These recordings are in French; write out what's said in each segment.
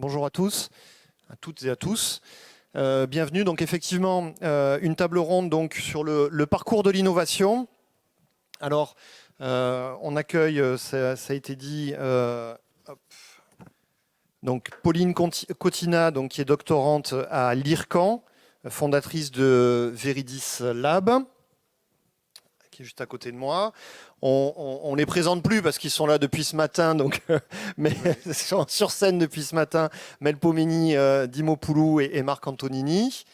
Bonjour à tous, à toutes et à tous. Bienvenue. Donc effectivement, une table ronde donc, sur le parcours de l'innovation. Alors, on accueille, ça a été dit, donc Pauline Cotina, donc, qui est doctorante à l'IRCAN, fondatrice de Veridis Lab, qui est juste à côté de moi. On les présente plus parce qu'ils sont là depuis ce matin, donc, mais ils sont sur scène depuis ce matin. Melpomeni Dimopoulou et Marc Antonini.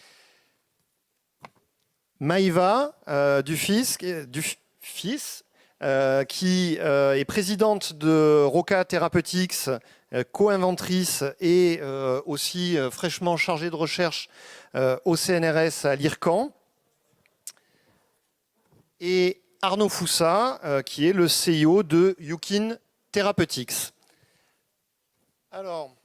Maïva Dufis, qui est présidente de Roca Therapeutics, co-inventrice et aussi fraîchement chargée de recherche au CNRS à l'IRCAN. Et Arnaud Foussa, qui est le CEO de Yukin Therapeutics. Alors,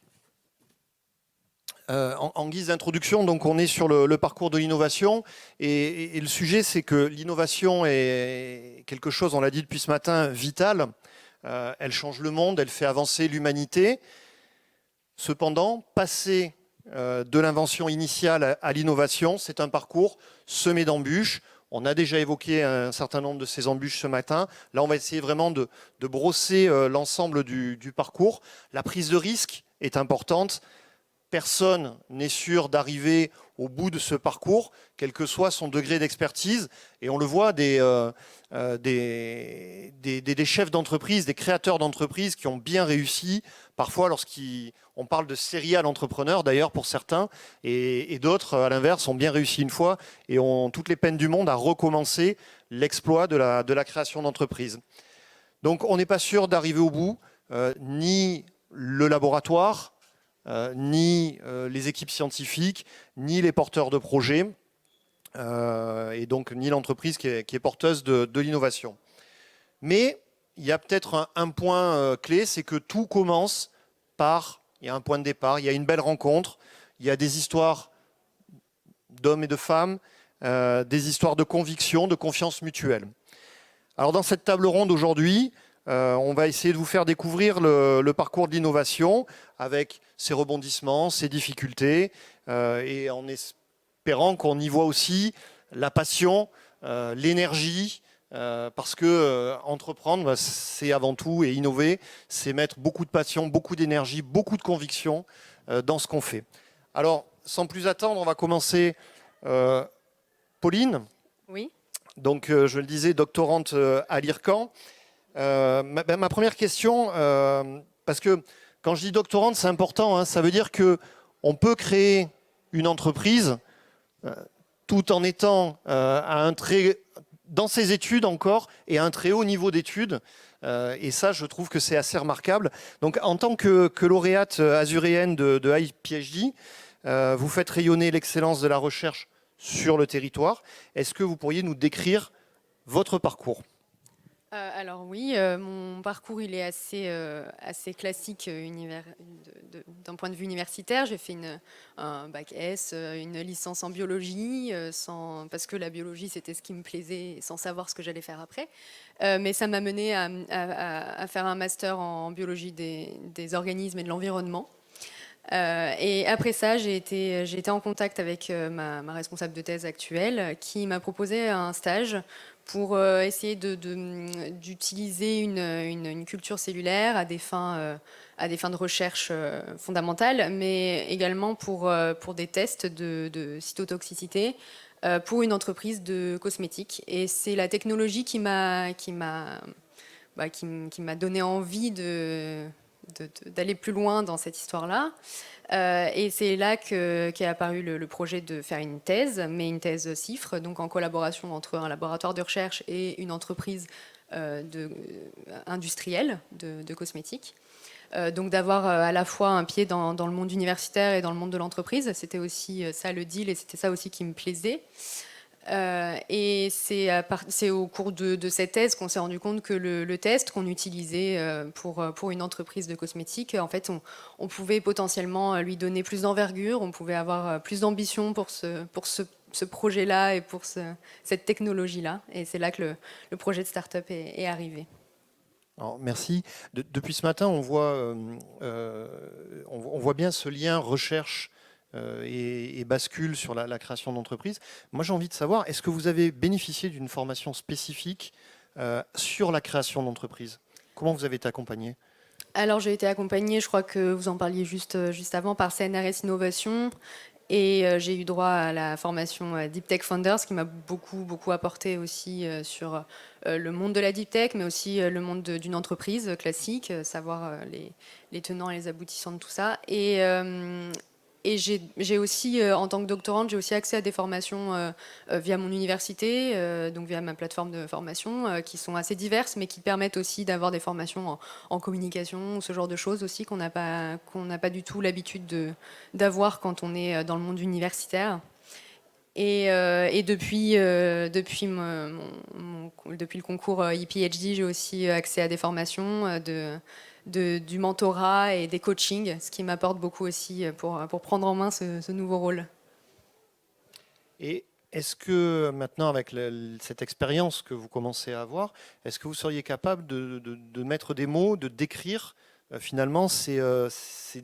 en guise d'introduction, donc on est sur le parcours de l'innovation et le sujet, c'est que l'innovation est quelque chose, on l'a dit depuis ce matin, vital. Elle change le monde, elle fait avancer l'humanité. Cependant, passer de l'invention initiale à l'innovation, c'est un parcours semé d'embûches. On a déjà évoqué un certain nombre de ces embûches ce matin. Là, on va essayer vraiment de brosser l'ensemble du parcours. La prise de risque est importante. Personne n'est sûr d'arriver au bout de ce parcours, quel que soit son degré d'expertise. Et on le voit des chefs d'entreprise, des créateurs d'entreprises qui ont bien réussi. Parfois, lorsqu'on parle de serial entrepreneurs, d'ailleurs pour certains, et d'autres, à l'inverse, ont bien réussi une fois et ont toutes les peines du monde à recommencer l'exploit de la création d'entreprise. Donc, on n'est pas sûr d'arriver au bout, ni le laboratoire, ni les équipes scientifiques, ni les porteurs de projets, et donc ni l'entreprise qui est porteuse de l'innovation. Mais il y a peut-être un point clé, c'est que tout commence par, il y a un point de départ, il y a une belle rencontre, il y a des histoires d'hommes et de femmes, des histoires de conviction, de confiance mutuelle. Alors dans cette table ronde aujourd'hui, on va essayer de vous faire découvrir le parcours de l'innovation avec ses rebondissements, ses difficultés, et en espérant qu'on y voit aussi la passion, l'énergie, parce que entreprendre, c'est avant tout, et innover, c'est mettre beaucoup de passion, beaucoup d'énergie, beaucoup de conviction dans ce qu'on fait. Alors, sans plus attendre, on va commencer. Pauline, oui. Donc, je le disais, doctorante à l'IRCAN. Ma première question, parce que quand je dis doctorante, c'est important, hein, ça veut dire qu'on peut créer une entreprise tout en étant dans ses études encore et à un très haut niveau d'études. Et ça, je trouve que c'est assez remarquable. Donc, en tant que lauréate azuréenne de iPhD, vous faites rayonner l'excellence de la recherche sur le territoire. Est-ce que vous pourriez nous décrire votre parcours ? Alors oui, mon parcours il est assez classique d'un point de vue universitaire. J'ai fait un bac S, une licence en biologie, parce que la biologie c'était ce qui me plaisait, sans savoir ce que j'allais faire après. Mais ça m'a mené à faire un master en biologie des organismes et de l'environnement. Et après ça, j'ai été en contact avec ma responsable de thèse actuelle qui m'a proposé un stage pour essayer d'utiliser une culture cellulaire à des fins de recherche fondamentales, mais également pour des tests de cytotoxicité pour une entreprise de cosmétiques. Et c'est la technologie qui m'a donné envie d'aller plus loin dans cette histoire-là. Et c'est là qu'est apparu le projet de faire une thèse, mais une thèse CIFRE, donc en collaboration entre un laboratoire de recherche et une entreprise industrielle de cosmétiques. Donc d'avoir à la fois un pied dans le monde universitaire et dans le monde de l'entreprise, c'était aussi ça le deal et c'était ça aussi qui me plaisait. Et c'est au cours de cette thèse qu'on s'est rendu compte que le test qu'on utilisait pour une entreprise de cosmétiques, en fait, on pouvait potentiellement lui donner plus d'envergure, on pouvait avoir plus d'ambition pour ce projet-là et pour cette technologie-là. Et c'est là que le projet de start-up est arrivé. Alors, merci. Depuis ce matin, on voit bien ce lien recherche et bascule sur la création d'entreprise. Moi, j'ai envie de savoir, est-ce que vous avez bénéficié d'une formation spécifique sur la création d'entreprise? Comment vous avez été accompagné? Alors j'ai été accompagnée, je crois que vous en parliez juste avant, par CNRS Innovation. Et j'ai eu droit à la formation Deep Tech Founders, qui m'a beaucoup apporté aussi sur le monde de la Deep Tech, mais aussi le monde d'une entreprise classique, savoir les tenants et les aboutissants de tout ça. Et j'ai aussi, en tant que doctorante, j'ai aussi accès à des formations via mon université, donc via ma plateforme de formation, qui sont assez diverses, mais qui permettent aussi d'avoir des formations en communication, ce genre de choses aussi qu'on n'a pas du tout l'habitude d'avoir quand on est dans le monde universitaire. Et depuis le concours ePhD, j'ai aussi accès à des formations du mentorat et des coachings, ce qui m'apporte beaucoup aussi pour prendre en main ce nouveau rôle. Et est-ce que maintenant, avec cette expérience que vous commencez à avoir, est-ce que vous seriez capable de mettre des mots, de décrire finalement c'est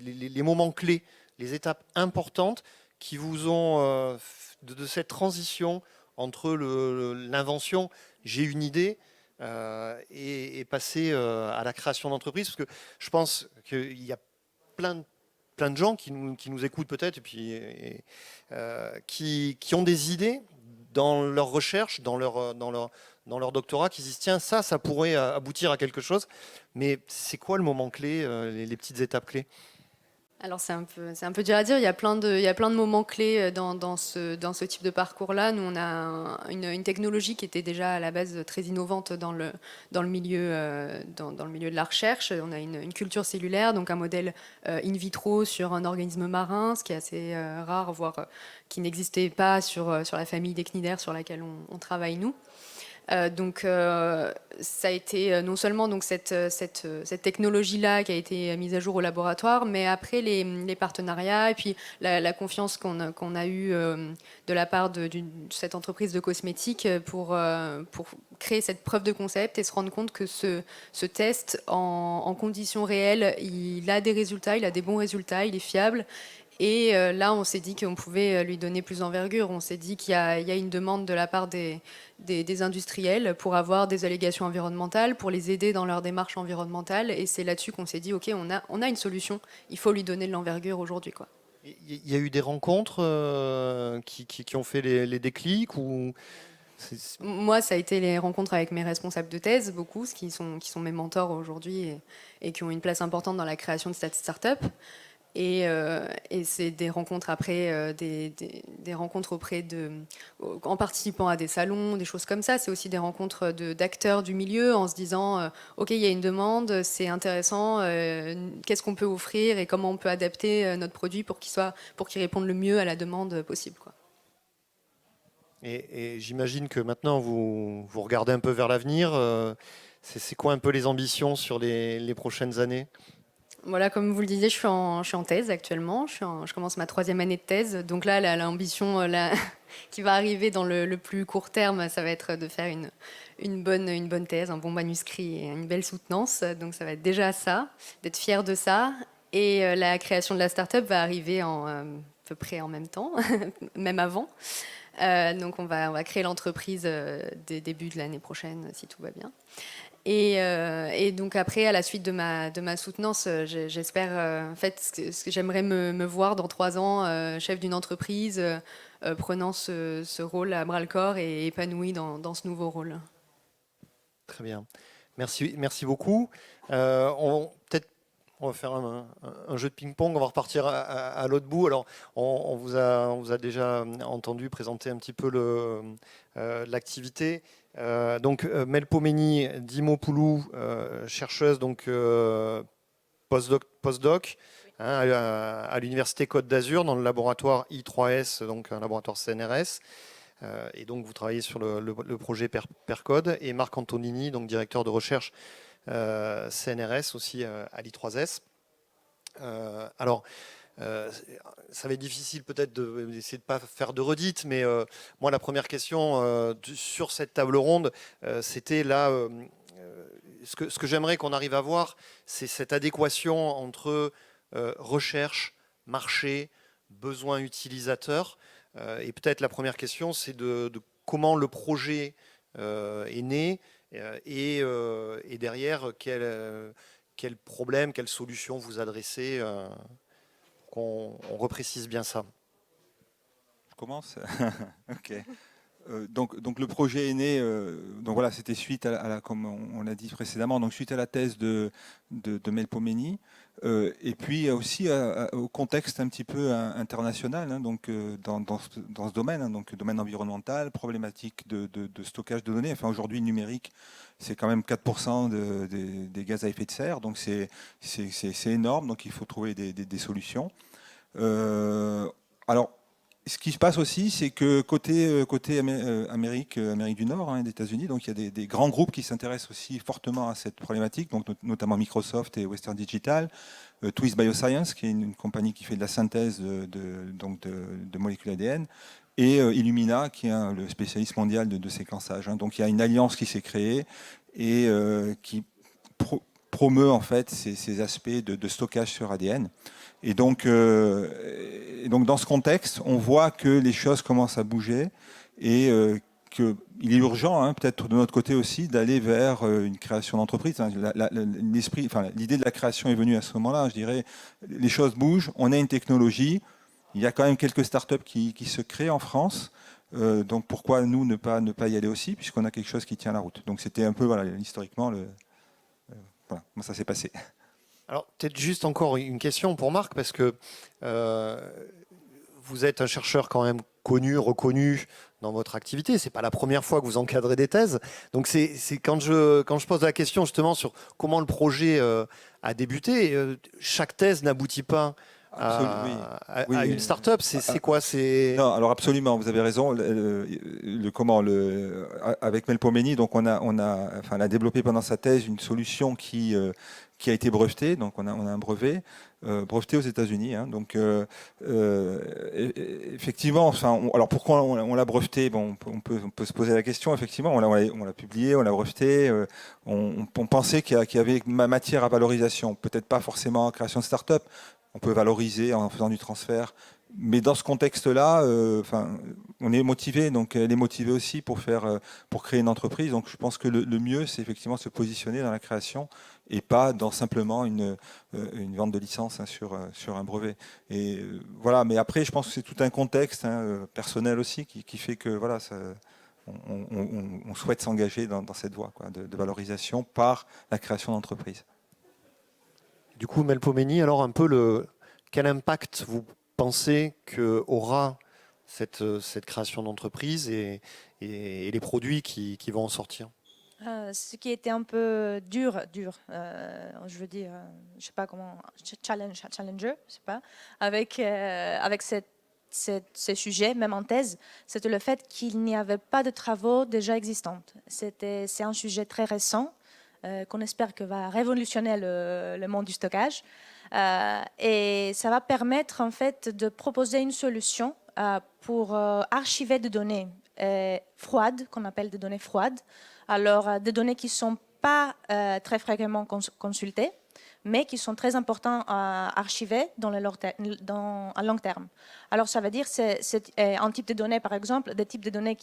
les moments clés, les étapes importantes qui vous ont, de cette transition entre l'invention, j'ai une idée, et passer à la création d'entreprise? Parce que je pense qu'il y a plein de gens qui nous écoutent peut-être et puis qui ont des idées dans leur recherche, dans leur doctorat, qui se disent tiens, ça pourrait aboutir à quelque chose. Mais c'est quoi le moment clé, les petites étapes clés? Alors c'est un peu dur à dire. Il y a plein de moments clés dans ce type de parcours-là. Nous, on a une technologie qui était déjà à la base très innovante dans le milieu de la recherche. On a une culture cellulaire, donc un modèle in vitro sur un organisme marin, ce qui est assez rare, voire qui n'existait pas sur la famille des cnidaires sur laquelle on travaille nous. Donc ça a été non seulement donc cette technologie-là qui a été mise à jour au laboratoire, mais après les partenariats et puis la confiance qu'on a eue de la part de cette entreprise de cosmétiques pour créer cette preuve de concept et se rendre compte que ce test en conditions réelles, il a des résultats, il a des bons résultats, il est fiable. Et là, on s'est dit qu'on pouvait lui donner plus d'envergure. On s'est dit qu'il y a une demande de la part des industriels pour avoir des allégations environnementales, pour les aider dans leur démarche environnementale. Et c'est là-dessus qu'on s'est dit, OK, on a une solution, il faut lui donner de l'envergure aujourd'hui, quoi. Il y a eu des rencontres qui ont fait les déclics ou Moi, ça a été les rencontres avec mes responsables de thèse, beaucoup, qui sont mes mentors aujourd'hui et qui ont une place importante dans la création de cette start-up. Et c'est des rencontres après, des rencontres en participant à des salons, des choses comme ça. C'est aussi des rencontres d'acteurs du milieu en se disant, OK, il y a une demande, c'est intéressant, qu'est-ce qu'on peut offrir et comment on peut adapter notre produit pour qu'il réponde le mieux à la demande possible, quoi. et j'imagine que maintenant vous regardez un peu vers l'avenir. C'est quoi un peu les ambitions sur les prochaines années? Voilà, comme vous le disiez, je suis en thèse actuellement. Je commence ma 3e année de thèse. Donc là, l'ambition qui va arriver dans le plus court terme, ça va être de faire une bonne thèse, un bon manuscrit et une belle soutenance. Donc ça va être déjà ça, d'être fier de ça. Et la création de la start-up va arriver à peu près en même temps, même avant. Donc on va créer l'entreprise dès début de l'année prochaine, si tout va bien. Et donc après, à la suite de ma soutenance, j'espère, en fait, ce que j'aimerais me voir dans 3 ans, chef d'une entreprise, prenant ce rôle à bras le corps et épanoui dans ce nouveau rôle. Très bien. Merci beaucoup. Peut-être on va faire un jeu de ping-pong. On va repartir à l'autre bout. Alors, on vous a déjà entendu présenter un petit peu l'activité. Donc, Melpomeni Dimopoulou, chercheuse donc postdoc hein, à l'université Côte d'Azur dans le laboratoire I3S, donc un laboratoire CNRS. Et donc, vous travaillez sur le projet Percode. Et Marc Antonini, donc directeur de recherche CNRS aussi à l'I3S. Alors, ça va être difficile peut-être d'essayer de ne pas faire de redites, mais moi, la première question sur cette table ronde, c'était là, ce que j'aimerais qu'on arrive à voir, c'est cette adéquation entre recherche, marché, besoin utilisateur. Et peut-être la première question, c'est de comment le projet est né et derrière quel problème, quelle solution vous adressez, qu'on reprécise bien ça. Je commence. Ok. Donc le projet est né, donc voilà, c'était suite comme on l'a dit précédemment, donc suite à la thèse de Melpomene, et puis aussi au contexte un petit peu international, hein, donc dans ce domaine, hein, donc domaine environnemental, problématique de stockage de données. Enfin aujourd'hui, le numérique, c'est quand même 4% des gaz à effet de serre, donc c'est énorme, donc il faut trouver des solutions. Alors ce qui se passe aussi, c'est que côté Amérique du Nord, hein, des États-Unis, donc il y a des grands groupes qui s'intéressent aussi fortement à cette problématique, donc notamment Microsoft et Western Digital, Twist Bioscience, qui est une compagnie qui fait de la synthèse de molécules ADN, et Illumina, qui est le spécialiste mondial de séquençage. Hein. Donc il y a une alliance qui s'est créée et qui promeut en fait ces aspects de stockage sur ADN. Et donc dans ce contexte, on voit que les choses commencent à bouger et qu'il est urgent, hein, peut-être de notre côté aussi, d'aller vers une création d'entreprise. L'idée de la création est venue à ce moment-là, je dirais. Les choses bougent, on a une technologie, il y a quand même quelques startups qui se créent en France. Donc pourquoi nous ne pas y aller aussi, puisqu'on a quelque chose qui tient la route. Donc c'était un peu, voilà, historiquement, voilà, comment ça s'est passé. Alors, peut-être juste encore une question pour Marc, parce que vous êtes un chercheur quand même connu, reconnu dans votre activité. Ce n'est pas la première fois que vous encadrez des thèses. Donc, c'est quand je pose la question justement sur comment le projet a débuté, chaque thèse n'aboutit pas à une start-up. C'est quoi? Non, alors absolument, vous avez raison. Avec Melpomene, donc on a développé pendant sa thèse une solution qui a été brevetée. Donc on a un brevet breveté aux États-Unis. Hein, donc effectivement, alors pourquoi on l'a breveté? Bon, on peut se poser la question. Effectivement, on l'a publié, on l'a breveté. On pensait qu'il y avait matière à valorisation. Peut-être pas forcément en création de start-up. On peut valoriser en faisant du transfert. Mais dans ce contexte-là, on est motivé, donc elle est motivée aussi pour créer une entreprise. Donc je pense que le mieux, c'est effectivement se positionner dans la création et pas dans simplement une vente de licence, hein, sur un brevet. Et voilà. Mais après, je pense que c'est tout un contexte, hein, personnel aussi qui fait que voilà, on souhaite s'engager dans cette voie, quoi, de valorisation par la création d'entreprise. Du coup, Melpomene, alors un peu quel impact vous pensez qu'aura cette création d'entreprise et les produits qui vont en sortir? Ce qui était un peu dur, je veux dire, je sais pas comment, challenger, je sais pas, avec ces sujets, même en thèse, c'était le fait qu'il n'y avait pas de travaux déjà existants. C'est un sujet très récent qu'on espère que va révolutionner le monde du stockage. Et ça va permettre en fait de proposer une solution pour archiver des données froides, qu'on appelle des données froides. Alors, des données qui ne sont pas très fréquemment consultées, mais qui sont très importantes à archiver à long terme. Alors, ça veut dire c'est un type de données, par exemple, des types de données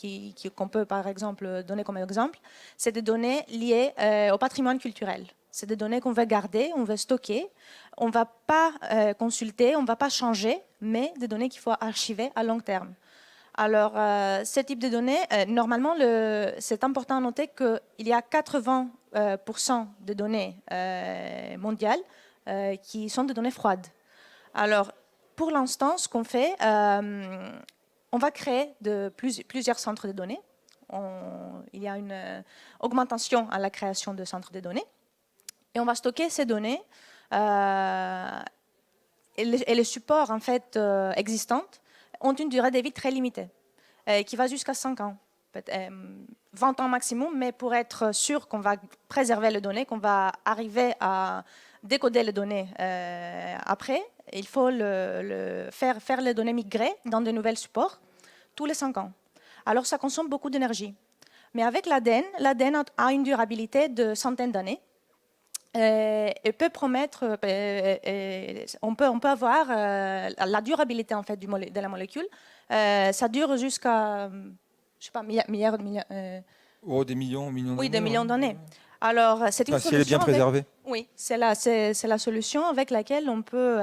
qu'on peut, par exemple, donner comme exemple, c'est des données liées au patrimoine culturel. C'est des données qu'on veut garder, on veut stocker, on ne va pas consulter, on ne va pas changer, mais des données qu'il faut archiver à long terme. Alors, ce type de données, normalement, c'est important à noter qu'il y a 80% de données mondiales qui sont des données froides. Alors, pour l'instant, ce qu'on fait, on va créer plusieurs centres de données. Il y a une augmentation à la création de centres de données. Et on va stocker ces données et les supports en fait, existants ont une durée de vie très limitée, qui va jusqu'à 5 ans, 20 ans maximum, mais pour être sûr qu'on va préserver les données, qu'on va arriver à décoder les données après, il faut faire les données migrer dans de nouveaux supports tous les 5 ans. Alors ça consomme beaucoup d'énergie. Mais avec l'ADN a une durabilité de centaines d'années. et peut promettre, on peut avoir la durabilité en fait de la molécule. Ça dure jusqu'à, je sais pas, milliards, des millions oui, d'années. des millions d'années. Alors, c'est une Si elle est bien solution préservée. oui, c'est la solution avec laquelle on peut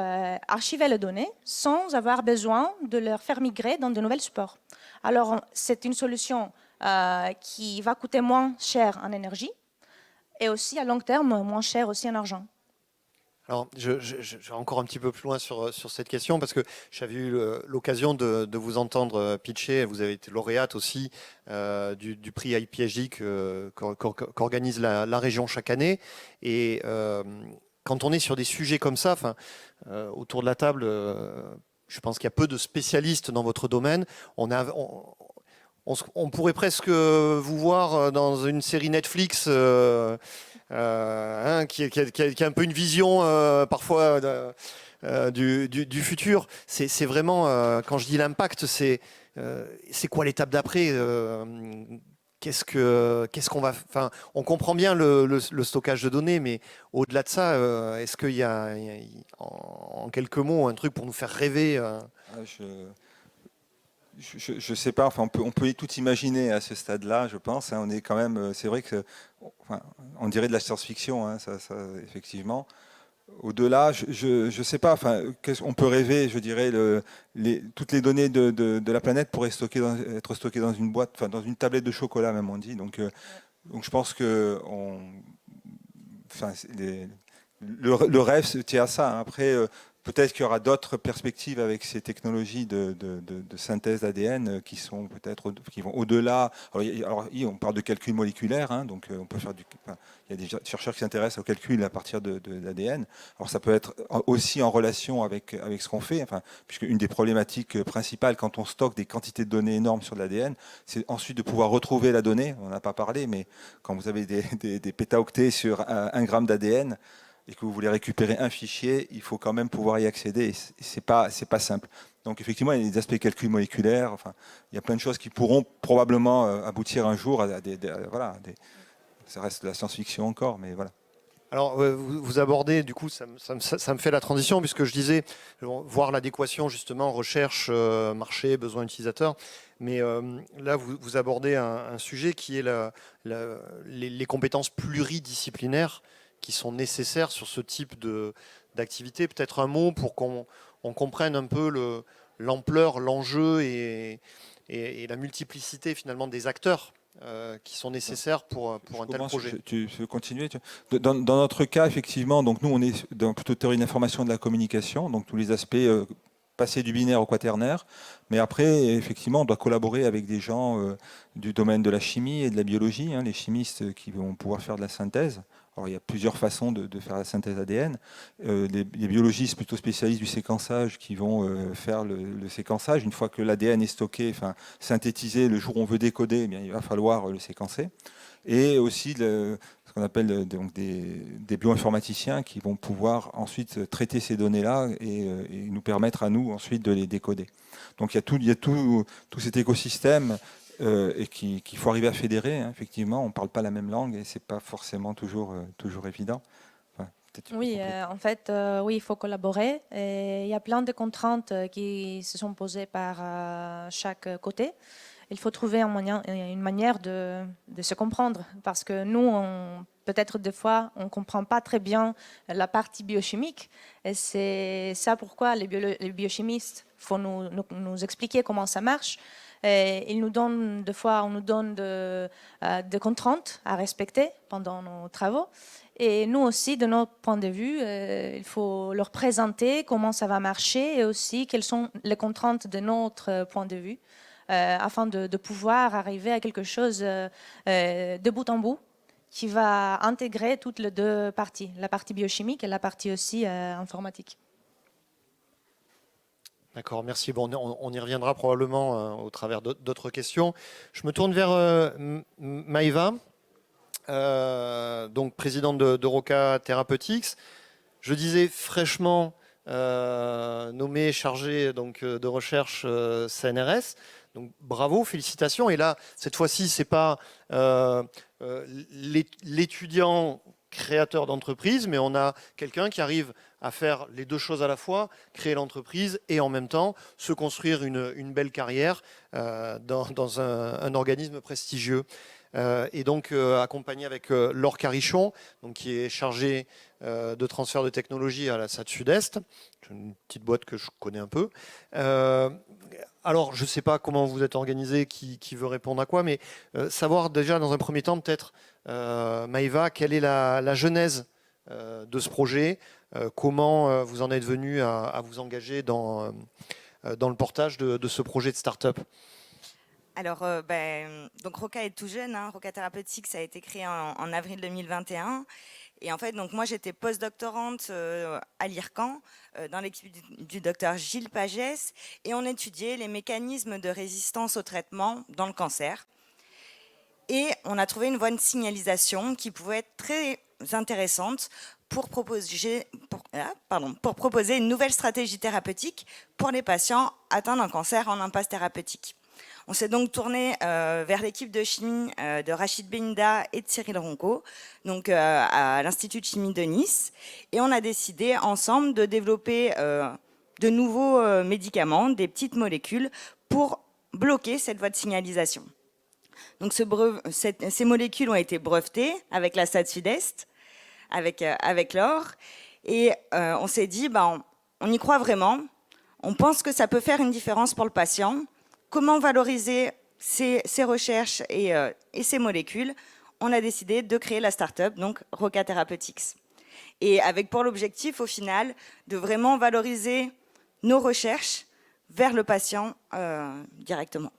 archiver les données sans avoir besoin de leur faire migrer dans de nouvelles supports. Alors, c'est une solution qui va coûter moins cher en énergie et aussi à long terme moins cher aussi en argent. Alors, je vais encore un petit peu plus loin sur cette question parce que j'avais eu l'occasion de vous entendre pitcher. Vous avez été lauréate aussi du prix IPHD qu'organise la région chaque année. Et quand on est sur des sujets comme ça, autour de la table, je pense qu'il y a peu de spécialistes dans votre domaine. On pourrait presque vous voir dans une série Netflix qui a un peu une vision parfois du futur. C'est vraiment, quand je dis l'impact, c'est quoi l'étape d'après qu'est-ce qu'on va... Enfin, on comprend bien le stockage de données, mais au-delà de ça, est-ce qu'il y a, en quelques mots, un truc pour nous faire rêver Je sais pas, enfin, on peut tout imaginer à ce stade-là, je pense. On est quand même, c'est vrai que, enfin, on dirait de la science-fiction, hein, ça, effectivement. Au-delà, je sais pas, enfin, on peut rêver, je dirais, toutes les données de la planète pourraient être stockées dans une boîte, enfin, dans une tablette de chocolat, même on dit. Donc je pense que le rêve se tient à ça. Après, peut-être qu'il y aura d'autres perspectives avec ces technologies de synthèse d'ADN qui vont au-delà. Alors, on parle de calcul moléculaire, hein, donc on peut faire il y a des chercheurs qui s'intéressent au calcul à partir de l'ADN. Alors ça peut être aussi en relation avec ce qu'on fait, enfin, puisque une des problématiques principales quand on stocke des quantités de données énormes sur de l'ADN, c'est ensuite de pouvoir retrouver la donnée. On n'a pas parlé, mais quand vous avez des pétaoctets sur 1 gramme d'ADN, et que vous voulez récupérer un fichier, il faut quand même pouvoir y accéder. Et c'est pas simple. Donc effectivement, il y a des aspects calcul moléculaires. Enfin, il y a plein de choses qui pourront probablement aboutir un jour à ça reste de la science-fiction encore, mais voilà. Alors, vous abordez, du coup, ça me fait la transition, puisque je disais, voir l'adéquation, justement, recherche, marché, besoin utilisateur. Mais là, vous abordez un sujet qui est les compétences pluridisciplinaires qui sont nécessaires sur ce type d'activité. Peut-être un mot pour qu'on comprenne un peu l'ampleur, l'enjeu et la multiplicité, finalement, des acteurs qui sont nécessaires pour un tel projet. Tu veux continuer dans notre cas, effectivement, donc nous, on est dans plutôt théorie de l'information et de la communication, donc tous les aspects passer du binaire au quaternaire. Mais après, effectivement, on doit collaborer avec des gens du domaine de la chimie et de la biologie, hein, les chimistes qui vont pouvoir faire de la synthèse. Alors, il y a plusieurs façons de faire la synthèse ADN. Les biologistes plutôt spécialistes du séquençage qui vont faire le séquençage. Une fois que l'ADN est stocké, enfin, synthétisé, le jour où on veut décoder, eh bien, il va falloir le séquencer. Et aussi ce qu'on appelle donc des bioinformaticiens qui vont pouvoir ensuite traiter ces données-là et nous permettre à nous ensuite de les décoder. Donc il y a tout cet écosystème et qu'il faut arriver à fédérer. Hein, effectivement, on ne parle pas la même langue et ce n'est pas forcément toujours évident. Enfin, oui, en fait, oui, il faut collaborer. Et il y a plein de contraintes qui se sont posées par chaque côté. Il faut trouver une manière de se comprendre parce que nous, peut-être des fois, on ne comprend pas très bien la partie biochimique. Et c'est ça pourquoi les biochimistes faut nous expliquer comment ça marche. Et ils nous donnent, des fois, on nous donne de contraintes à respecter pendant nos travaux. Et nous aussi, de notre point de vue, il faut leur présenter comment ça va marcher et aussi quelles sont les contraintes de notre point de vue. Afin de pouvoir arriver à quelque chose de bout en bout qui va intégrer toutes les deux parties, la partie biochimique et la partie aussi informatique. D'accord, merci. Bon, on y reviendra probablement au travers d'autres questions. Je me tourne vers Maëva, donc présidente de Roca Therapeutics. Je disais fraîchement nommée chargée donc, de recherche CNRS. Donc bravo, félicitations. Et là, cette fois-ci, c'est pas l'étudiant créateur d'entreprise, mais on a quelqu'un qui arrive à faire les deux choses à la fois, créer l'entreprise et en même temps se construire une belle carrière dans un organisme prestigieux. Et donc accompagné avec Laure Carichon, donc, qui est chargée de transfert de technologie à la SAT Sud-Est, une petite boîte que je connais un peu. Alors, je ne sais pas comment vous êtes organisé, qui veut répondre à quoi, mais savoir déjà dans un premier temps peut-être, Maëva, quelle est la genèse de ce projet, comment vous en êtes venu à vous engager dans le portage de ce projet de start-up. Alors, donc Roca est tout jeune. Roca Therapeutics, ça a été créé en avril 2021. Et en fait, donc moi, j'étais post-doctorante à l'IRCAN, dans l'équipe du docteur Gilles Pagès, et on étudiait les mécanismes de résistance au traitement dans le cancer. Et on a trouvé une voie de signalisation qui pouvait être très intéressante pour proposer une nouvelle stratégie thérapeutique pour les patients atteints d'un cancer en impasse thérapeutique. On s'est donc tourné vers l'équipe de chimie de Rachid Benida et de Cyril Ronco, donc à l'Institut de chimie de Nice, et on a décidé ensemble de développer de nouveaux médicaments, des petites molécules, pour bloquer cette voie de signalisation. Donc ces molécules ont été brevetées avec la SAT Sud-Est, avec Laure, et on s'est dit, on y croit vraiment, on pense que ça peut faire une différence pour le patient. Comment valoriser ces recherches et ces molécules? On a décidé de créer la start-up, donc Roca Therapeutics. Et avec pour l'objectif, au final, de vraiment valoriser nos recherches vers le patient directement.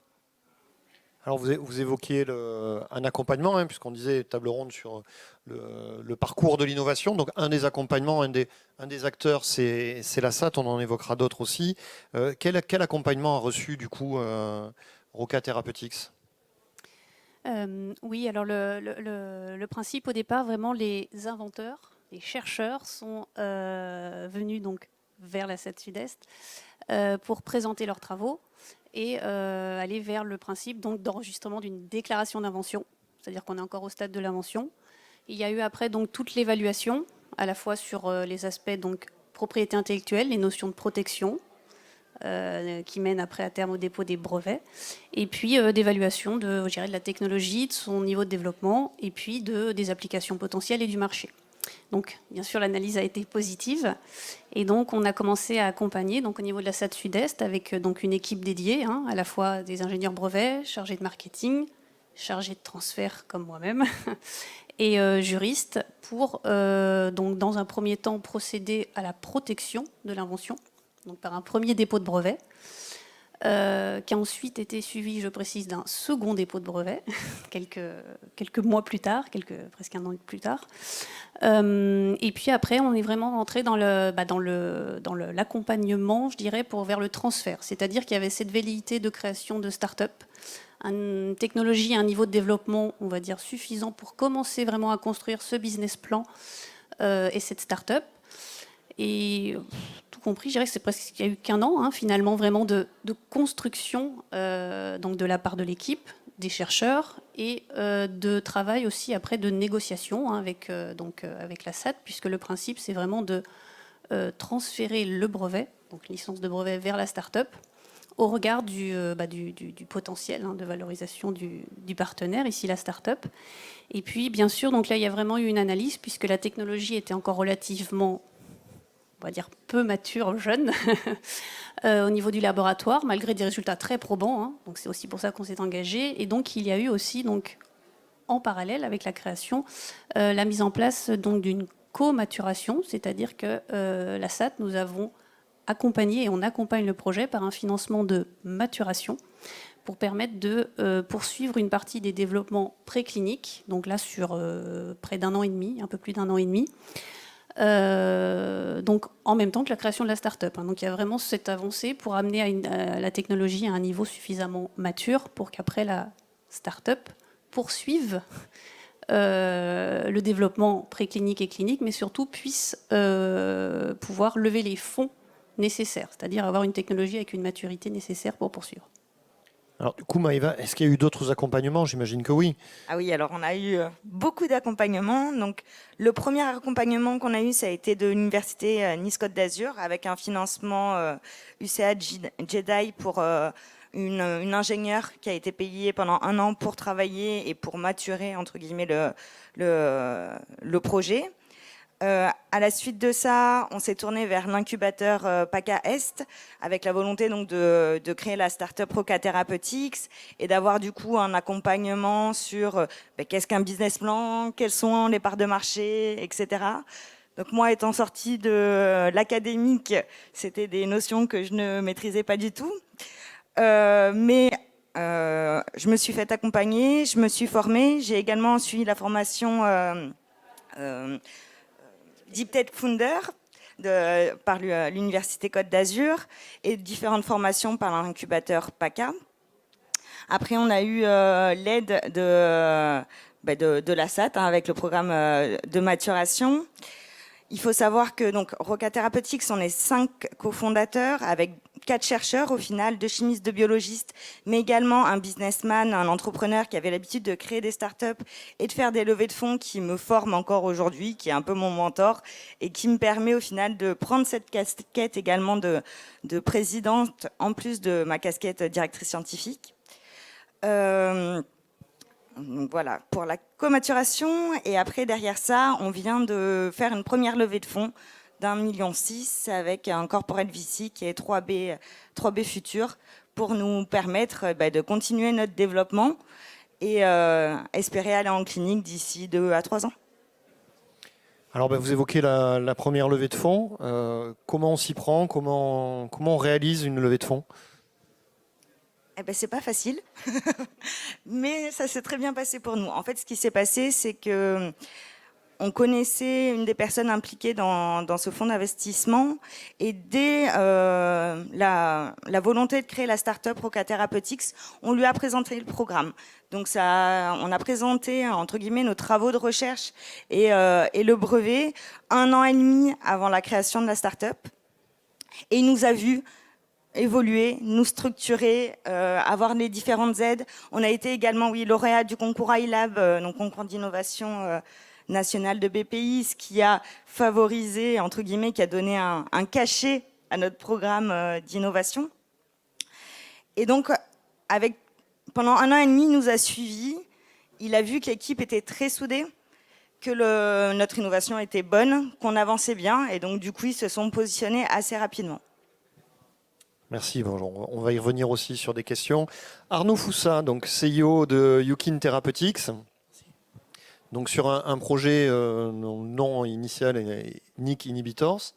Alors vous évoquiez un accompagnement, puisqu'on disait table ronde sur le parcours de l'innovation. Donc un des accompagnements, un des acteurs, c'est la SAT, on en évoquera d'autres aussi. Quel accompagnement a reçu du coup Roca Therapeutics ? Oui, alors le principe au départ, vraiment les inventeurs, les chercheurs sont venus donc vers la SAT Sud-Est pour présenter leurs travaux et aller vers le principe donc d'enregistrement d'une déclaration d'invention, c'est-à-dire qu'on est encore au stade de l'invention. Il y a eu après donc toute l'évaluation, à la fois sur les aspects donc propriété intellectuelle, les notions de protection, qui mènent après à terme au dépôt des brevets, et puis d'évaluation de la technologie, de son niveau de développement, et puis des applications potentielles et du marché. Donc, bien sûr, l'analyse a été positive, et donc on a commencé à accompagner donc, au niveau de la SAT Sud-Est avec donc, une équipe dédiée, à la fois des ingénieurs brevets, chargés de marketing, chargés de transfert comme moi-même, et juristes pour, donc, dans un premier temps, procéder à la protection de l'invention, donc par un premier dépôt de brevet, qui a ensuite été suivi, je précise, d'un second dépôt de brevet, quelques mois plus tard, presque un an plus tard. Et puis après, on est vraiment rentré dans l'accompagnement, je dirais, vers le transfert. C'est-à-dire qu'il y avait cette velléité de création de start-up, une technologie à un niveau de développement, on va dire, suffisant pour commencer vraiment à construire ce business plan et cette start-up. Et tout compris, je dirais que c'est presque qu'il n'y a eu qu'un an, finalement, vraiment de construction donc de la part de l'équipe, des chercheurs, et de travail aussi après de négociation avec la SAT, puisque le principe, c'est vraiment de transférer le brevet, donc licence de brevet, vers la start-up, au regard du potentiel de valorisation du partenaire, ici la start-up. Et puis, bien sûr, donc là, il y a vraiment eu une analyse, puisque la technologie était encore relativement, on va dire, peu mature, jeune, au niveau du laboratoire, malgré des résultats très probants. Donc c'est aussi pour ça qu'on s'est engagé. Et donc, il y a eu aussi, donc, en parallèle avec la création, la mise en place donc, d'une co-maturation, c'est-à-dire que la SAT, nous avons accompagné et on accompagne le projet par un financement de maturation pour permettre de poursuivre une partie des développements précliniques, donc là sur près d'un an et demi, un peu plus d'un an et demi, donc en même temps que la création de la start-up. Donc il y a vraiment cette avancée pour amener la technologie à un niveau suffisamment mature pour qu'après la start-up poursuive le développement préclinique et clinique, mais surtout puisse pouvoir lever les fonds nécessaires, c'est-à-dire avoir une technologie avec une maturité nécessaire pour poursuivre. Alors du coup, Maëva, est-ce qu'il y a eu d'autres accompagnements? J'imagine que oui. Ah oui, alors on a eu beaucoup d'accompagnements. Donc, le premier accompagnement qu'on a eu, ça a été de l'université Nice-Côte d'Azur avec un financement UCA JEDI pour une ingénieure qui a été payée pendant 1 an pour travailler et pour maturer, entre guillemets, le projet. À la suite de ça, on s'est tourné vers l'incubateur PACA Est avec la volonté donc de créer la startup Roca Therapeutics et d'avoir du coup un accompagnement sur qu'est-ce qu'un business plan, quelles sont les parts de marché, etc. Donc moi, étant sortie de l'académique, c'était des notions que je ne maîtrisais pas du tout. Mais je me suis fait accompagner, je me suis formée. J'ai également suivi la formation Deep Tech Founder par l'Université Côte d'Azur et différentes formations par l'incubateur PACA. Après, on a eu l'aide de la SAT avec le programme de maturation. Il faut savoir que donc Roca Therapeutics, on est 5 cofondateurs avec 4 chercheurs au final, 2 chimistes, 2 biologistes, mais également un businessman, un entrepreneur qui avait l'habitude de créer des startups et de faire des levées de fonds qui me forme encore aujourd'hui, qui est un peu mon mentor et qui me permet au final de prendre cette casquette également de présidente en plus de ma casquette directrice scientifique. Voilà, pour la comaturation. Et après, derrière ça, on vient de faire une première levée de fonds d'1,6 million avec un corporate VC qui est 3B Futur pour nous permettre de continuer notre développement et espérer aller en clinique d'ici 2 à 3 ans. Alors vous évoquez la première levée de fonds. Comment on s'y prend? Comment on réalise une levée de fonds? Eh ben, c'est pas facile, mais ça s'est très bien passé pour nous. En fait, ce qui s'est passé, c'est que on connaissait une des personnes impliquées dans ce fonds d'investissement et dès la volonté de créer la start-up Roca Therapeutics, on lui a présenté le programme. Donc on a présenté entre guillemets nos travaux de recherche et le brevet 1 an et demi avant la création de la start-up. Et il nous a vus évoluer, nous structurer, avoir les différentes aides. On a été également, lauréat du concours iLab, donc concours d'innovation national de BPI, ce qui a favorisé, entre guillemets, qui a donné un cachet à notre programme d'innovation. Et donc, pendant 1 an et demi, il nous a suivis. Il a vu que l'équipe était très soudée, que notre innovation était bonne, qu'on avançait bien. Et donc, du coup, ils se sont positionnés assez rapidement. Merci. On va y revenir aussi sur des questions. Arnaud Foussa, donc CEO de Yukin Therapeutics. Donc sur un projet non initial, Nick Inhibitors.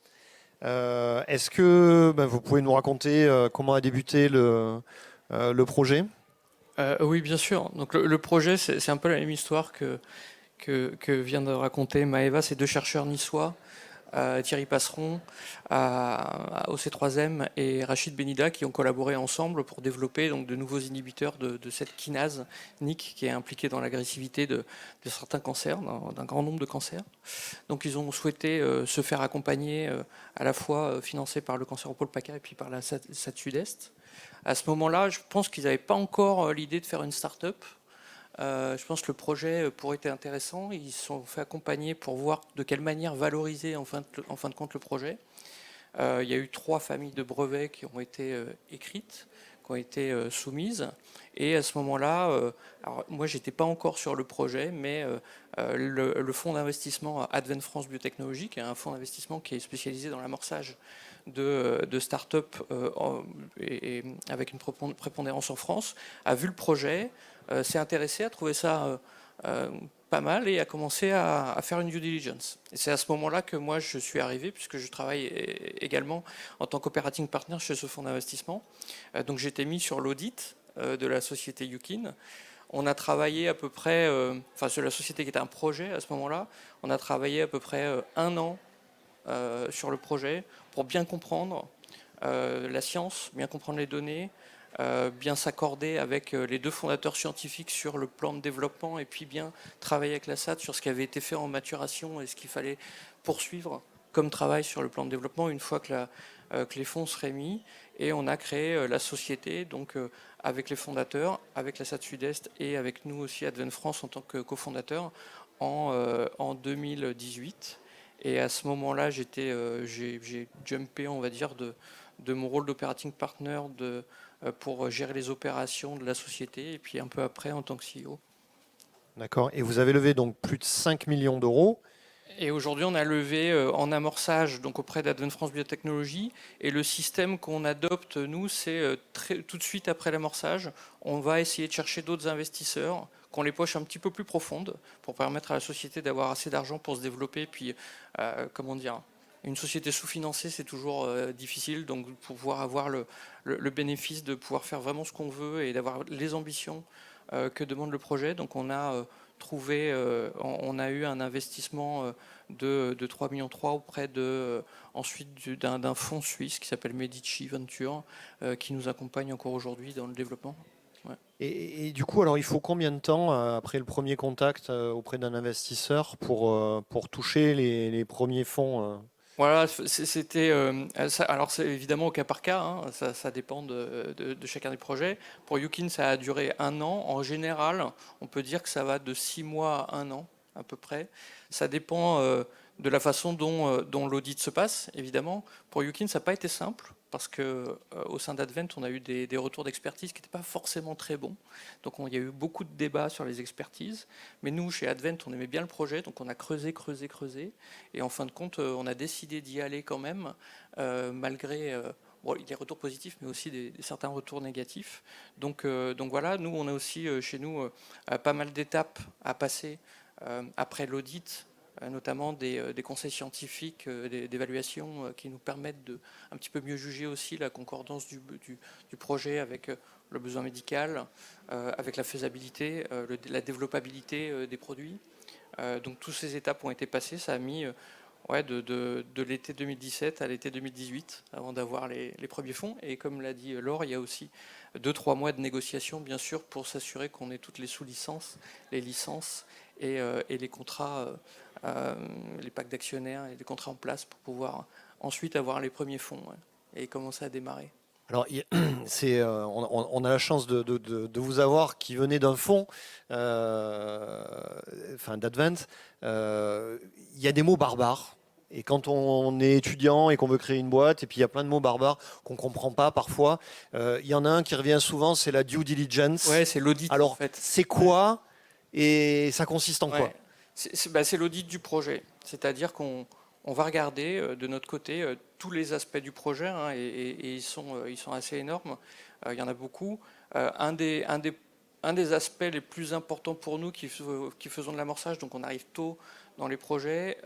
Est-ce que vous pouvez nous raconter comment a débuté le projet? Oui, bien sûr. Donc le projet, c'est un peu la même histoire que vient de raconter Maëva. Ces 2 chercheurs niçois, Thierry Passeron au C3M et Rachid Benida, qui ont collaboré ensemble pour développer donc de nouveaux inhibiteurs de cette kinase NIC qui est impliquée dans l'agressivité de certains cancers, d'un grand nombre de cancers. Donc ils ont souhaité se faire accompagner à la fois financé par le Cancéropôle PACA et puis par la SAT Sud-Est. À ce moment-là, je pense qu'ils n'avaient pas encore l'idée de faire une start-up. Je pense que le projet pourrait être intéressant. Ils se sont fait accompagner pour voir de quelle manière valoriser en fin de compte le projet. Il y a eu 3 familles de brevets qui ont été écrites, qui ont été soumises. Et à ce moment-là, alors moi j'étais pas encore sur le projet, mais le fonds d'investissement Advent France Biotechnologie, qui est un fonds d'investissement qui est spécialisé dans l'amorçage de start-up et avec une prépondérance en France, a vu le projet, s'est intéressé, a trouvé ça pas mal et a commencé à faire une due diligence. Et c'est à ce moment-là que moi je suis arrivé, puisque je travaille également en tant qu'operating partner chez ce fonds d'investissement. Donc j'ai été mis sur l'audit de la société Yukin. On a travaillé à peu près, sur la société qui était un projet à ce moment-là, on a travaillé à peu près 1 an sur le projet pour bien comprendre la science, bien comprendre les données, bien s'accorder avec les 2 fondateurs scientifiques sur le plan de développement et puis bien travailler avec la SAT sur ce qui avait été fait en maturation et ce qu'il fallait poursuivre comme travail sur le plan de développement une fois que que les fonds seraient mis, et on a créé la société, donc avec les fondateurs, avec la SAT Sud-Est et avec nous aussi Advent France en tant que cofondateur en 2018. Et à ce moment-là, j'ai jumpé, on va dire, de mon rôle d'operating partner pour gérer les opérations de la société, et puis un peu après en tant que CEO. D'accord. Et vous avez levé donc plus de 5 millions d'euros. Et aujourd'hui, on a levé en amorçage donc auprès d'Advent France Biotechnologie. Et le système qu'on adopte, nous, c'est tout de suite après l'amorçage, on va essayer de chercher d'autres investisseurs qui ont les poches un petit peu plus profondes pour permettre à la société d'avoir assez d'argent pour se développer. Puis, comment dire, une société sous-financée, c'est toujours difficile. Donc, pour pouvoir avoir le bénéfice de pouvoir faire vraiment ce qu'on veut et d'avoir les ambitions que demande le projet. Donc, on a on a eu un investissement de 3,3 millions auprès ensuite d'un fonds suisse qui s'appelle Medici Venture, qui nous accompagne encore aujourd'hui dans le développement. Ouais. Et du coup, alors il faut combien de temps après le premier contact auprès d'un investisseur pour toucher les premiers fonds Voilà, c'était. Alors, c'est évidemment au cas par cas, hein, ça dépend de chacun des projets. Pour Yukin, ça a duré 1 an. En général, on peut dire que ça va de 6 mois à 1 an, à peu près. Ça dépend de la façon dont l'audit se passe, évidemment. Pour Yukin, ça n'a pas été simple, parce qu'au sein d'Advent, on a eu des retours d'expertise qui n'étaient pas forcément très bons. Donc, il y a eu beaucoup de débats sur les expertises. Mais nous, chez Advent, on aimait bien le projet, donc on a creusé. Et en fin de compte, on a décidé d'y aller quand même, malgré les retours positifs, mais aussi certains retours négatifs. Donc voilà, nous, on a aussi chez nous pas mal d'étapes à passer après l'audit, notamment des conseils scientifiques, d'évaluation qui nous permettent de un petit peu mieux juger aussi la concordance du projet avec le besoin médical, avec la faisabilité, la développabilité des produits. Donc toutes ces étapes ont été passées, ça a mis de l'été 2017 à l'été 2018 avant d'avoir les premiers fonds. Et comme l'a dit Laure, il y a aussi 2-3 mois de négociation, bien sûr, pour s'assurer qu'on ait toutes les sous-licences, les licences et les contrats, les packs d'actionnaires et les contrats en place pour pouvoir ensuite avoir les premiers fonds et commencer à démarrer. Alors, on a la chance de vous avoir qui venez d'un fonds, d'Advent. Il y a des mots barbares. Et quand on est étudiant et qu'on veut créer une boîte, et puis il y a plein de mots barbares qu'on ne comprend pas parfois, il y en a un qui revient souvent, c'est la due diligence. Ouais, c'est l'audit. Alors, en fait. c'est quoi et ça consiste en quoi? C'est l'audit du projet. C'est-à-dire qu'on va regarder de notre côté tous les aspects du projet, hein, et ils sont assez énormes. Il y en a beaucoup. Un des aspects les plus importants pour nous qui faisons de l'amorçage, donc on arrive tôt dans les projets,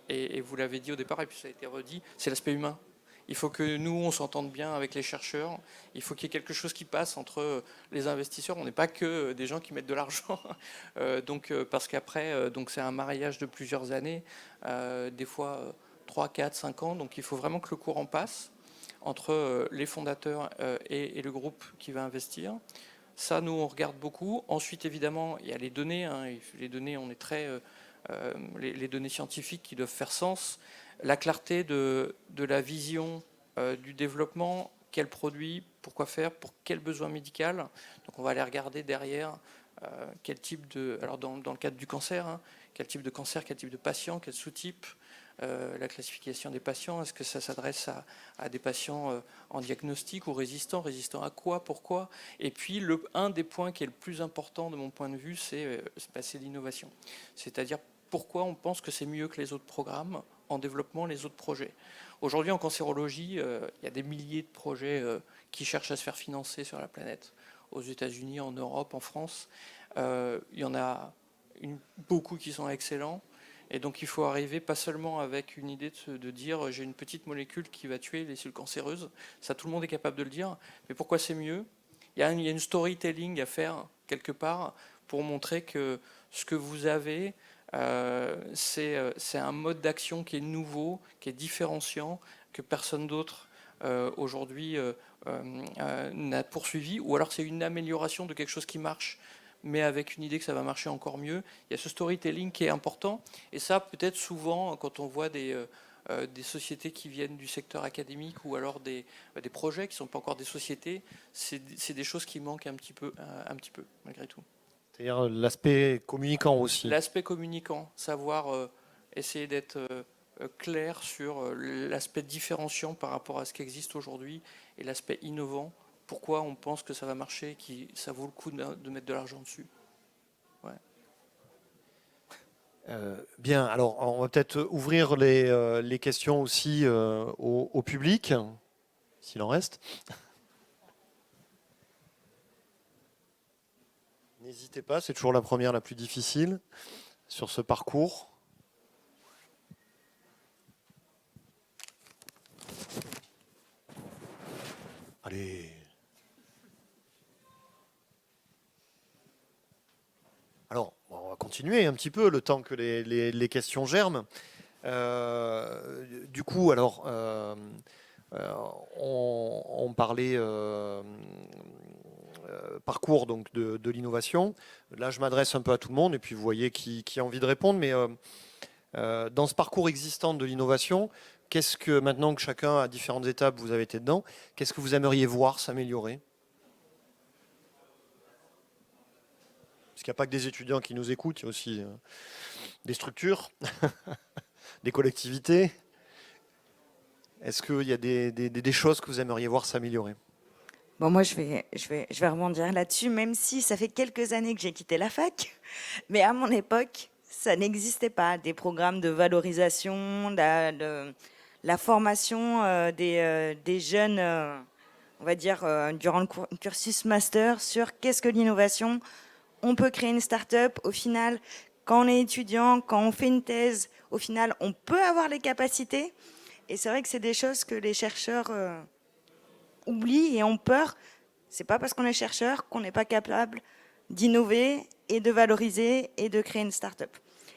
et vous l'avez dit au départ, et puis ça a été redit, c'est l'aspect humain. Il faut que nous, on s'entende bien avec les chercheurs. Il faut qu'il y ait quelque chose qui passe entre les investisseurs. On n'est pas que des gens qui mettent de l'argent. Parce qu'après, c'est un mariage de plusieurs années, des fois 3, 4, 5 ans. Donc il faut vraiment que le courant passe entre les fondateurs et le groupe qui va investir. Ça, nous, on regarde beaucoup. Ensuite, évidemment, il y a les données. Hein. Les données, on est très... les données scientifiques qui doivent faire sens. La clarté de la vision du développement, quel produit, pourquoi faire, pour quel besoin médical. Donc on va aller regarder derrière quel type de... Alors dans le cadre du cancer, hein, quel type de cancer, quel type de patient, quel sous-type, la classification des patients, est-ce que ça s'adresse à des patients en diagnostic ou résistants à quoi, pourquoi. Et puis un des points qui est le plus important de mon point de vue, c'est l'innovation. C'est-à-dire pourquoi on pense que c'est mieux que les autres programmes en développement, les autres projets. Aujourd'hui, en cancérologie, il y a des milliers de projets qui cherchent à se faire financer sur la planète, aux États-Unis, en Europe, en France. Il y en a beaucoup qui sont excellents. Et donc, il faut arriver pas seulement avec une idée de dire j'ai une petite molécule qui va tuer les cellules cancéreuses. Ça, tout le monde est capable de le dire. Mais pourquoi c'est mieux ? Il y a une storytelling à faire quelque part pour montrer que ce que vous avez, c'est un mode d'action qui est nouveau, qui est différenciant, que personne d'autre aujourd'hui n'a poursuivi, ou alors c'est une amélioration de quelque chose qui marche, mais avec une idée que ça va marcher encore mieux. Il y a ce storytelling qui est important, et ça, peut-être souvent, quand on voit des des sociétés qui viennent du secteur académique ou alors des projets qui ne sont pas encore des sociétés, c'est des choses qui manquent un petit peu malgré tout. C'est-à-dire l'aspect communicant aussi. L'aspect communicant, savoir essayer d'être clair sur l'aspect différenciant par rapport à ce qui existe aujourd'hui et l'aspect innovant. Pourquoi on pense que ça va marcher, que ça vaut le coup de mettre de l'argent dessus. Ouais. Bien, alors on va peut-être ouvrir les questions aussi au public, s'il en reste. N'hésitez pas, c'est toujours la première la plus difficile sur ce parcours. Allez. Alors, on va continuer un petit peu le temps que les questions germent. Du coup, alors, on parlait parcours donc de l'innovation. Là, je m'adresse un peu à tout le monde et puis vous voyez qui a envie de répondre. Mais dans ce parcours existant de l'innovation, qu'est-ce que, maintenant que chacun à différentes étapes, vous avez été dedans, qu'est-ce que vous aimeriez voir s'améliorer ? Parce qu'il n'y a pas que des étudiants qui nous écoutent, il y a aussi des structures, des collectivités. Est-ce qu'il y a des choses que vous aimeriez voir s'améliorer ? Bon, moi, je vais rebondir là-dessus, même si ça fait quelques années que j'ai quitté la fac. Mais à mon époque, ça n'existait pas. Des programmes de valorisation, la formation des jeunes, on va dire, durant le cursus master sur qu'est-ce que l'innovation. On peut créer une start-up. Au final, quand on est étudiant, quand on fait une thèse, au final, on peut avoir les capacités. Et c'est vrai que c'est des choses que les chercheurs oublient et ont peur. C'est pas parce qu'on est chercheur qu'on n'est pas capable d'innover et de valoriser et de créer une start-up.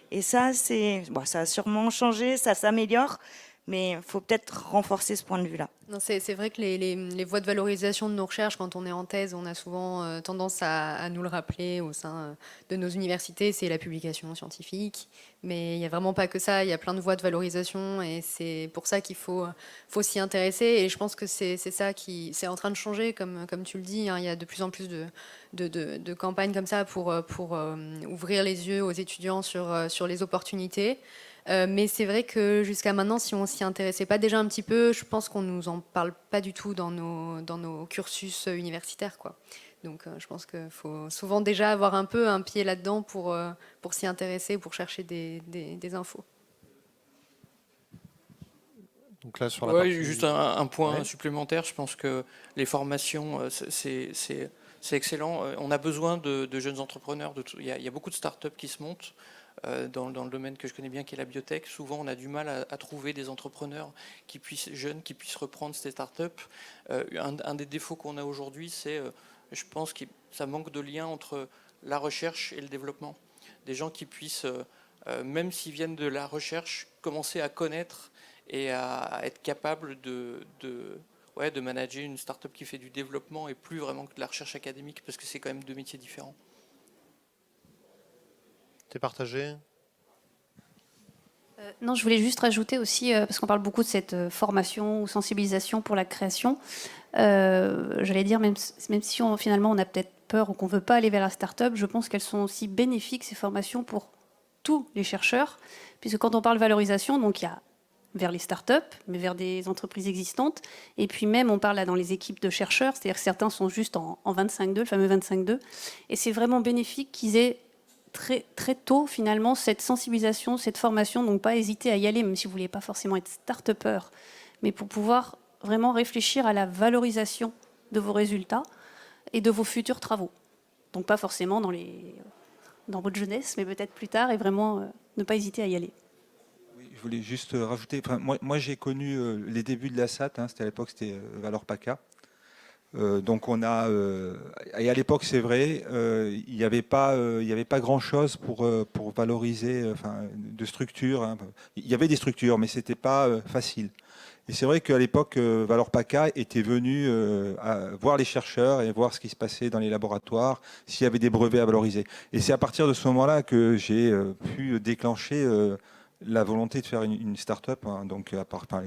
Et ça, ça a sûrement changé, ça s'améliore, mais il faut peut-être renforcer ce point de vue-là. C'est vrai que les voies de valorisation de nos recherches, quand on est en thèse, on a souvent tendance à nous le rappeler au sein de nos universités, c'est la publication scientifique. Mais il n'y a vraiment pas que ça, il y a plein de voies de valorisation et c'est pour ça qu'il faut s'y intéresser. Et je pense que c'est ça qui c'est en train de changer, comme tu le dis. Il y a de plus en plus de campagnes comme ça pour ouvrir les yeux aux étudiants sur les opportunités. Mais c'est vrai que jusqu'à maintenant, si on s'y intéressait pas déjà un petit peu, je pense qu'on nous en parle pas du tout dans nos cursus universitaires, quoi. Donc je pense qu'il faut souvent déjà avoir un peu un pied là-dedans pour s'y intéresser, pour chercher des infos. Donc là, sur la partie... Juste un point supplémentaire, je pense que les formations, c'est excellent. On a besoin de jeunes entrepreneurs. Il y a beaucoup de startups qui se montent. Dans le domaine que je connais bien, qui est la biotech, souvent on a du mal à trouver des entrepreneurs jeunes qui puissent reprendre ces startups. Un des défauts qu'on a aujourd'hui, c'est, je pense que ça manque de lien entre la recherche et le développement. Des gens qui puissent, même s'ils viennent de la recherche, commencer à connaître et à être capables de manager une startup qui fait du développement et plus vraiment que de la recherche académique, parce que c'est quand même deux métiers différents. C'est partagé ? Non, je voulais juste rajouter aussi, parce qu'on parle beaucoup de cette formation ou sensibilisation pour la création, j'allais dire, même si finalement on a peut-être peur ou qu'on ne veut pas aller vers la start-up, je pense qu'elles sont aussi bénéfiques, ces formations, pour tous les chercheurs, puisque quand on parle valorisation, donc il y a vers les start-up, mais vers des entreprises existantes, et puis même on parle là dans les équipes de chercheurs, c'est-à-dire que certains sont juste en 25-2, le fameux 25-2, et c'est vraiment bénéfique qu'ils aient très, très tôt, finalement, cette sensibilisation, cette formation, donc pas hésiter à y aller, même si vous ne voulez pas forcément être start-upper, mais pour pouvoir vraiment réfléchir à la valorisation de vos résultats et de vos futurs travaux. Donc pas forcément dans votre jeunesse, mais peut-être plus tard, et vraiment ne pas hésiter à y aller. Oui, je voulais juste rajouter, moi j'ai connu les débuts de la SAT, c'était à l'époque, c'était Valor PACA. Donc on a et à l'époque c'est vrai, il n'y avait pas grand chose pour valoriser de structures. Il y avait des structures, mais c'était pas facile. Et c'est vrai qu'à l'époque Valor PACA était venu voir les chercheurs et voir ce qui se passait dans les laboratoires, s'il y avait des brevets à valoriser. Et c'est à partir de ce moment-là que j'ai pu déclencher la volonté de faire une start-up. Hein, donc,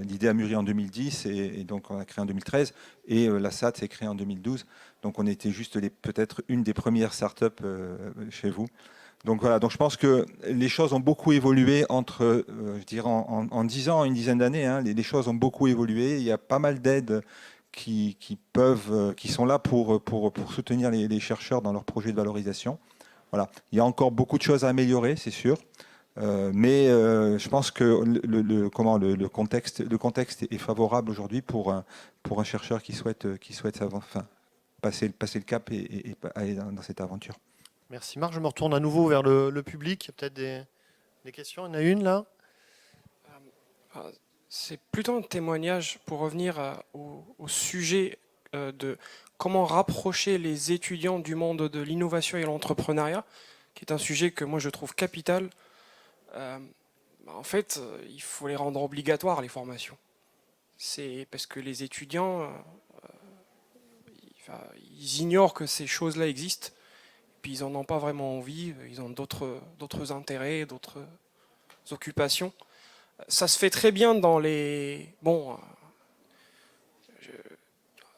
l'idée a mûri en 2010 et donc on a créé en 2013. Et la SAT s'est créée en 2012. Donc on était juste peut-être une des premières start-up chez vous. Donc voilà, donc je pense que les choses ont beaucoup évolué entre, je dirais, en 10 ans, une dizaine d'années. Hein, les choses ont beaucoup évolué. Il y a pas mal d'aides qui sont là pour soutenir les chercheurs dans leurs projets de valorisation. Voilà. Il y a encore beaucoup de choses à améliorer, c'est sûr. Mais je pense que le contexte est favorable aujourd'hui pour un chercheur qui souhaite passer le cap et aller dans cette aventure. Merci Marc. Je me retourne à nouveau vers le public. Il y a peut-être des questions. Il y en a une là. C'est plutôt un témoignage pour revenir au sujet de comment rapprocher les étudiants du monde de l'innovation et l'entrepreneuriat, qui est un sujet que moi je trouve capital. En fait, il faut les rendre obligatoires, les formations. C'est parce que les étudiants, ils ignorent que ces choses-là existent, et puis ils n'en ont pas vraiment envie, ils ont d'autres intérêts, d'autres occupations. Ça se fait très bien dans les... Bon,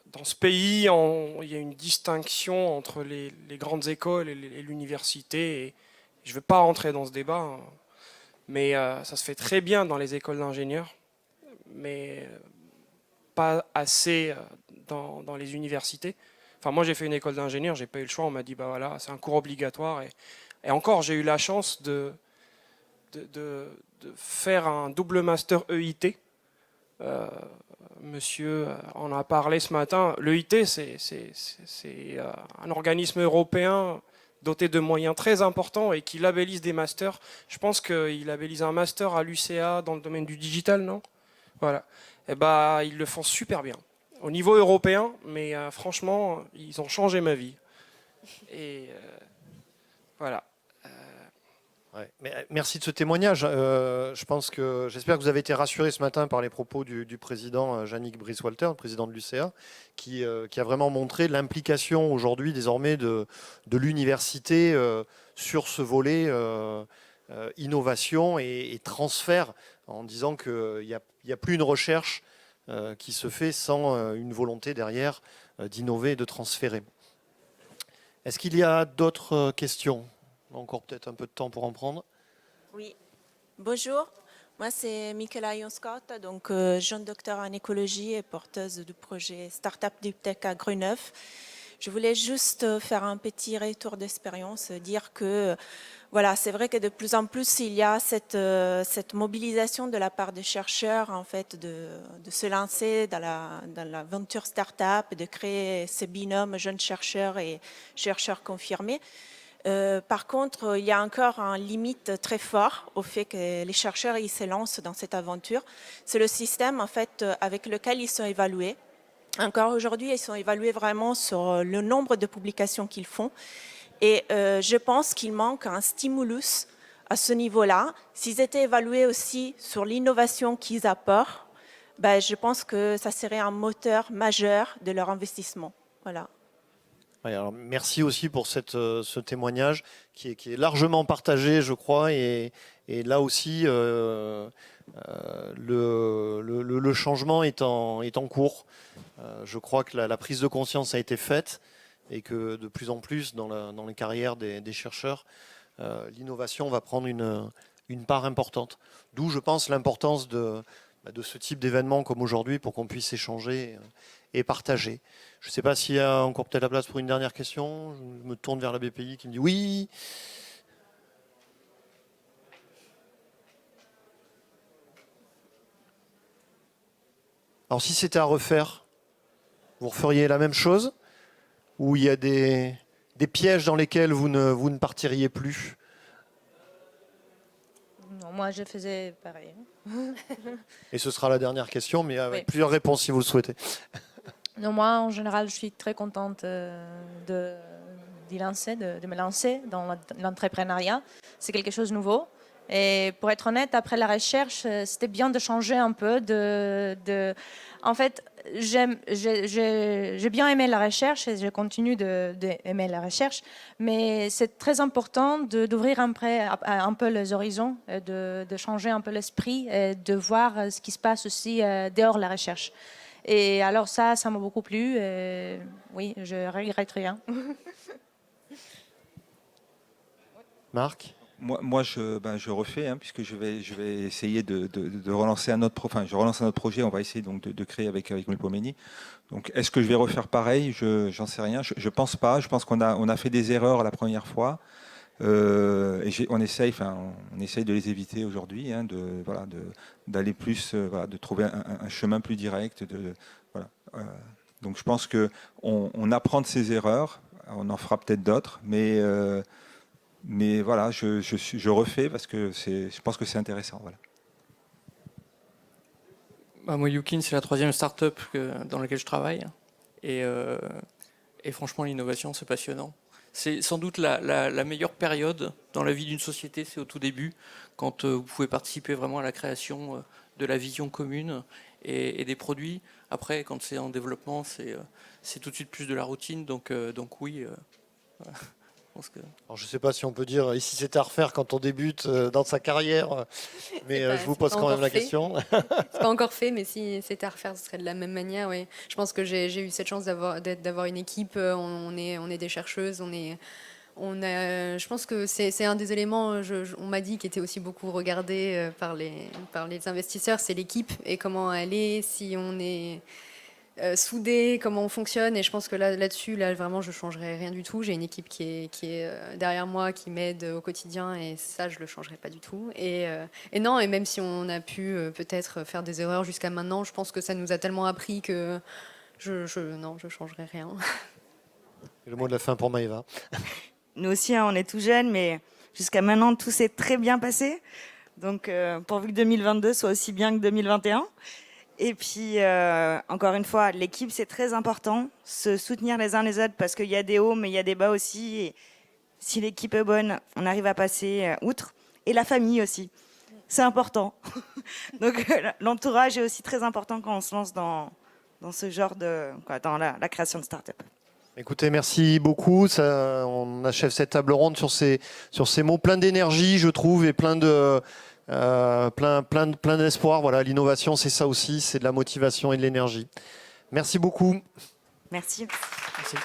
dans ce pays, il y a une distinction entre les grandes écoles et l'université. Je ne veux pas rentrer dans ce débat, hein, mais ça se fait très bien dans les écoles d'ingénieurs, mais pas assez dans les universités. Enfin, moi, j'ai fait une école d'ingénieur, j'ai pas eu le choix. On m'a dit, bah voilà, c'est un cours obligatoire. Et encore, j'ai eu la chance de faire un double master EIT. Monsieur en a parlé ce matin. L'EIT, c'est un organisme européen doté de moyens très importants et qui labellise des masters. Je pense qu'il labellise un master à l'UCA dans le domaine du digital, non? Voilà. Et bah, ils le font super bien. Au niveau européen, mais franchement, ils ont changé ma vie. Et voilà. Ouais, mais merci de ce témoignage. J'espère que vous avez été rassuré ce matin par les propos du président Yannick Brice-Walter, le président de l'UCA, qui a vraiment montré l'implication aujourd'hui désormais de l'université sur ce volet innovation et transfert, en disant qu'il n'y a plus une recherche qui se fait sans une volonté derrière d'innover et de transférer. Est-ce qu'il y a d'autres questions ? Encore peut-être un peu de temps pour en prendre. Oui, bonjour. Moi, c'est Michaela Scott, donc jeune docteur en écologie et porteuse du projet Startup Deep Tech à Grenoble. Je voulais juste faire un petit retour d'expérience, dire que voilà, c'est vrai que de plus en plus, il y a cette mobilisation de la part des chercheurs, en fait, de se lancer dans l'aventure startup, de créer ces binômes jeunes chercheurs et chercheurs confirmés. Par contre, il y a encore une limite très forte au fait que les chercheurs ils se lancent dans cette aventure. C'est le système en fait, avec lequel ils sont évalués. Encore aujourd'hui, ils sont évalués vraiment sur le nombre de publications qu'ils font. Et je pense qu'il manque un stimulus à ce niveau-là. S'ils étaient évalués aussi sur l'innovation qu'ils apportent, ben, je pense que ça serait un moteur majeur de leur investissement. Voilà. Alors, merci aussi pour ce témoignage qui est largement partagé, je crois, et là aussi, le changement est en cours. Je crois que la prise de conscience a été faite et que de plus en plus, dans les carrières des chercheurs, l'innovation va prendre une part importante. D'où, je pense, l'importance de ce type d'événement comme aujourd'hui pour qu'on puisse échanger et partager. Je ne sais pas s'il y a encore peut-être la place pour une dernière question. Je me tourne vers la BPI qui me dit oui. Alors si c'était à refaire, vous referiez la même chose? Ou il y a des pièges dans lesquels vous ne partiriez plus? Non, moi, je faisais pareil. Et ce sera la dernière question, mais avec Oui. plusieurs réponses si vous le souhaitez. Non, moi, en général, je suis très contente de me lancer dans l'entrepreneuriat. C'est quelque chose de nouveau. Et pour être honnête, après la recherche, c'était bien de changer un peu. En fait, j'ai bien aimé la recherche et je continue d'aimer la recherche, mais c'est très important d'ouvrir un peu les horizons, de changer un peu l'esprit et de voir ce qui se passe aussi dehors de la recherche. Et alors ça m'a beaucoup plu. Et oui, je regrette rien. Marc ? Moi, je refais, hein, puisque je vais essayer de relancer un autre projet. Enfin, je relance un autre projet. On va essayer donc de créer avec Melpomene. Donc, est-ce que je vais refaire pareil? J'en sais rien. Je pense pas. Je pense qu'on a fait des erreurs la première fois. Et on essaye de les éviter aujourd'hui, hein, d'aller plus, de trouver un chemin plus direct. Donc, je pense que on apprend de ces erreurs. On en fera peut-être d'autres, mais voilà, je refais parce que je pense que c'est intéressant. Voilà. Moi, Yukin, c'est la 3e start-up dans laquelle je travaille. Et franchement, l'innovation, c'est passionnant. C'est sans doute la meilleure période dans la vie d'une société, c'est au tout début, quand vous pouvez participer vraiment à la création de la vision commune et des produits. Après, quand c'est en développement, c'est tout de suite plus de la routine. Donc oui. Alors, je ne sais pas si on peut dire ici c'est à refaire quand on débute dans sa carrière, mais je vous pose quand même la question. C'est pas encore fait, mais si c'était à refaire, ce serait de la même manière. Oui. Je pense que j'ai eu cette chance d'avoir une équipe. On est des chercheuses. Je pense que c'est un des éléments, on m'a dit, qui était aussi beaucoup regardé par les investisseurs, c'est l'équipe et comment elle est, si on est soudé, comment on fonctionne. Et je pense que là-dessus, vraiment, je ne changerai rien du tout. J'ai une équipe qui est derrière moi, qui m'aide au quotidien, et ça, je ne le changerai pas du tout. Et non, et même si on a pu peut-être faire des erreurs jusqu'à maintenant, je pense que ça nous a tellement appris que je ne changerai rien. Et le mot de la fin pour Maëva. Nous aussi, hein, on est tout jeunes, mais jusqu'à maintenant, tout s'est très bien passé. Donc, pourvu que 2022 soit aussi bien que 2021. Et puis, encore une fois, l'équipe, c'est très important. Se soutenir les uns les autres, parce qu'il y a des hauts, mais il y a des bas aussi. Et si l'équipe est bonne, on arrive à passer outre. Et la famille aussi. C'est important. Donc, l'entourage est aussi très important quand on se lance dans ce genre dans la création de start-up. Écoutez, merci beaucoup. On achève cette table ronde sur ces mots pleins d'énergie, je trouve, et plein d'espoir. Voilà, l'innovation, c'est ça aussi, c'est de la motivation et de l'énergie. Merci beaucoup. Merci. Merci.